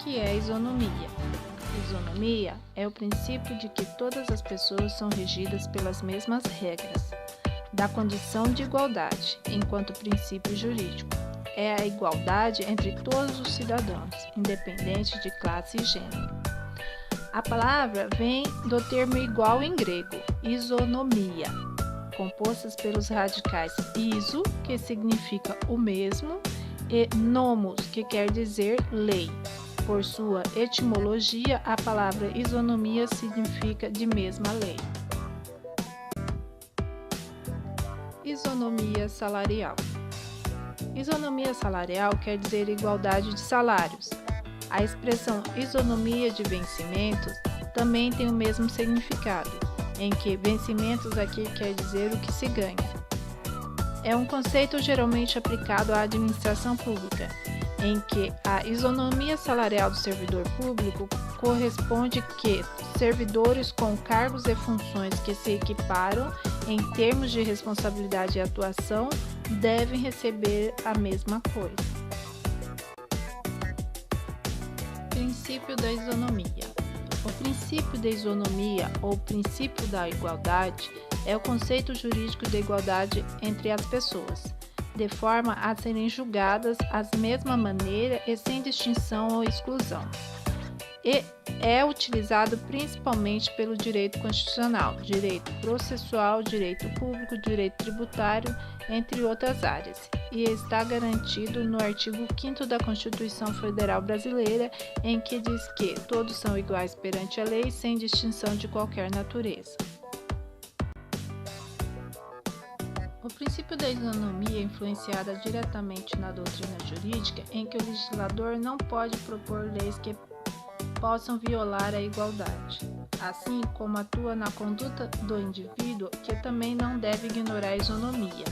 que é isonomia? Isonomia é o princípio de que todas as pessoas são regidas pelas mesmas regras, da condição de igualdade, enquanto princípio jurídico. É a igualdade entre todos os cidadãos, independente de classe e gênero. A palavra vem do termo igual em grego, isonomia, compostas pelos radicais iso, que significa o mesmo, e nomos, que quer dizer lei. Por sua etimologia, a palavra isonomia significa de mesma lei. Isonomia salarial. Isonomia salarial quer dizer igualdade de salários. A expressão isonomia de vencimentos também tem o mesmo significado, em que vencimentos aqui quer dizer o que se ganha. É um conceito geralmente aplicado à administração pública, em que a isonomia salarial do servidor público corresponde que servidores com cargos e funções que se equiparam em termos de responsabilidade e atuação devem receber a mesma coisa. Princípio da isonomia. O princípio da isonomia ou princípio da igualdade é o conceito jurídico de igualdade entre as pessoas, de forma a serem julgadas da mesma maneira e sem distinção ou exclusão. E é utilizado principalmente pelo direito constitucional, direito processual, direito público, direito tributário, entre outras áreas, e está garantido no artigo 5º da Constituição Federal Brasileira, em que diz que todos são iguais perante a lei, sem distinção de qualquer natureza. O princípio da isonomia é influenciado diretamente na doutrina jurídica, em que o legislador não pode propor leis que possam violar a igualdade, assim como atua na conduta do indivíduo, que também não deve ignorar a isonomia,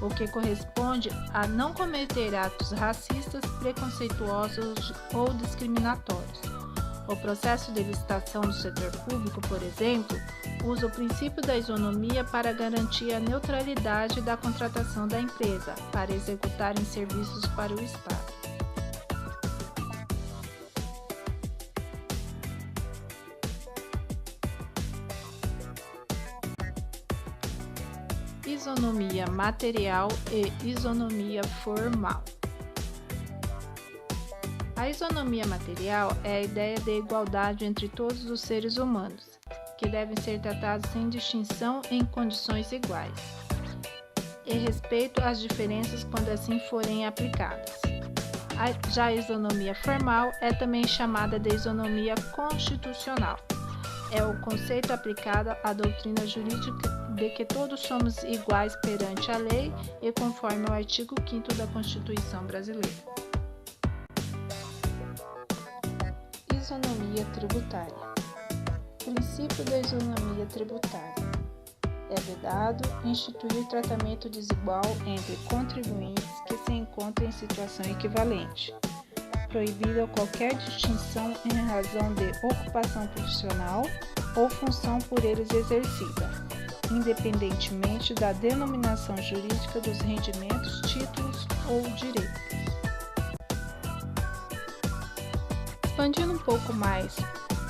o que corresponde a não cometer atos racistas, preconceituosos ou discriminatórios. O processo de licitação do setor público, por exemplo, usa o princípio da isonomia para garantir a neutralidade da contratação da empresa para executarem serviços para o Estado. Isonomia material e isonomia formal. A isonomia material é a ideia de igualdade entre todos os seres humanos, que devem ser tratados sem distinção em condições iguais, e respeito às diferenças quando assim forem aplicadas. Já a isonomia formal é também chamada de isonomia constitucional. É o conceito aplicado à doutrina jurídica de que todos somos iguais perante a lei e conforme ao artigo 5º da Constituição Brasileira. Isonomia tributária. Princípio da isonomia tributária. É vedado instituir tratamento desigual entre contribuintes que se encontram em situação equivalente. Proibida qualquer distinção em razão de ocupação profissional ou função por eles exercida, independentemente da denominação jurídica dos rendimentos, títulos ou direitos. Expandindo um pouco mais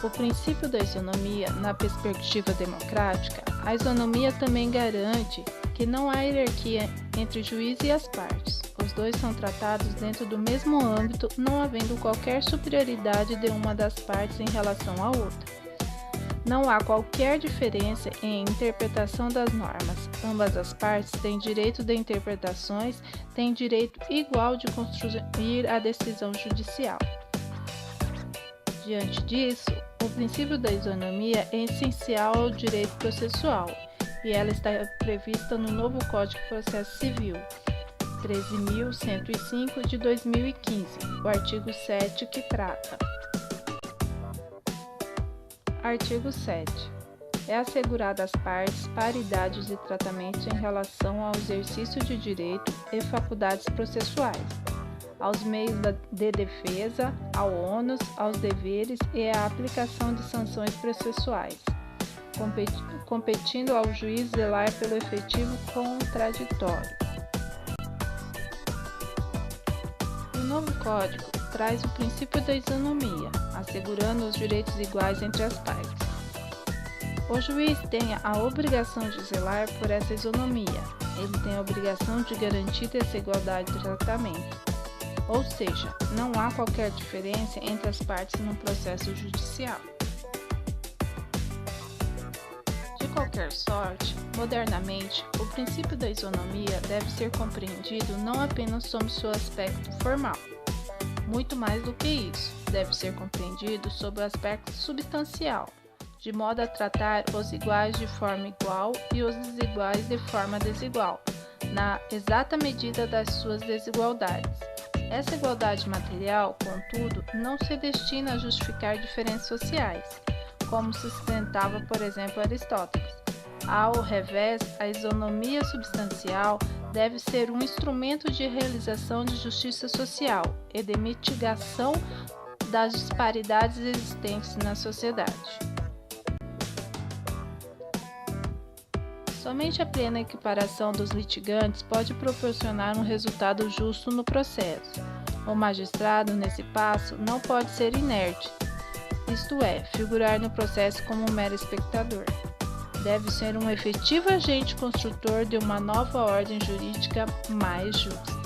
o princípio da isonomia na perspectiva democrática, a isonomia também garante que não há hierarquia entre o juiz e as partes. Os dois são tratados dentro do mesmo âmbito, não havendo qualquer superioridade de uma das partes em relação à outra. Não há qualquer diferença em interpretação das normas. Ambas as partes têm direito de interpretações, têm direito igual de construir a decisão judicial. Diante disso, o princípio da isonomia é essencial ao direito processual, e ela está prevista no novo Código de Processo Civil, 13.105 de 2015, o artigo 7, que trata. Artigo 7. É assegurada às partes paridade de tratamento em relação ao exercício de direito e faculdades processuais, aos meios de defesa, ao ônus, aos deveres e à aplicação de sanções processuais, competindo ao juiz zelar pelo efetivo contraditório. O novo Código traz o princípio da isonomia, assegurando os direitos iguais entre as partes. O juiz tem a obrigação de zelar por essa isonomia. Ele tem a obrigação de garantir essa igualdade de tratamento. Ou seja, não há qualquer diferença entre as partes no processo judicial. De qualquer sorte, modernamente, o princípio da isonomia deve ser compreendido não apenas sob seu aspecto formal. Muito mais do que isso, deve ser compreendido sob o aspecto substancial, de modo a tratar os iguais de forma igual e os desiguais de forma desigual, na exata medida das suas desigualdades. Essa igualdade material, contudo, não se destina a justificar diferenças sociais, como sustentava, por exemplo, Aristóteles. Ao revés, a isonomia substancial deve ser um instrumento de realização de justiça social e de mitigação das disparidades existentes na sociedade. Somente a plena equiparação dos litigantes pode proporcionar um resultado justo no processo. O magistrado, nesse passo, não pode ser inerte, isto é, figurar no processo como um mero espectador. Deve ser um efetivo agente construtor de uma nova ordem jurídica mais justa.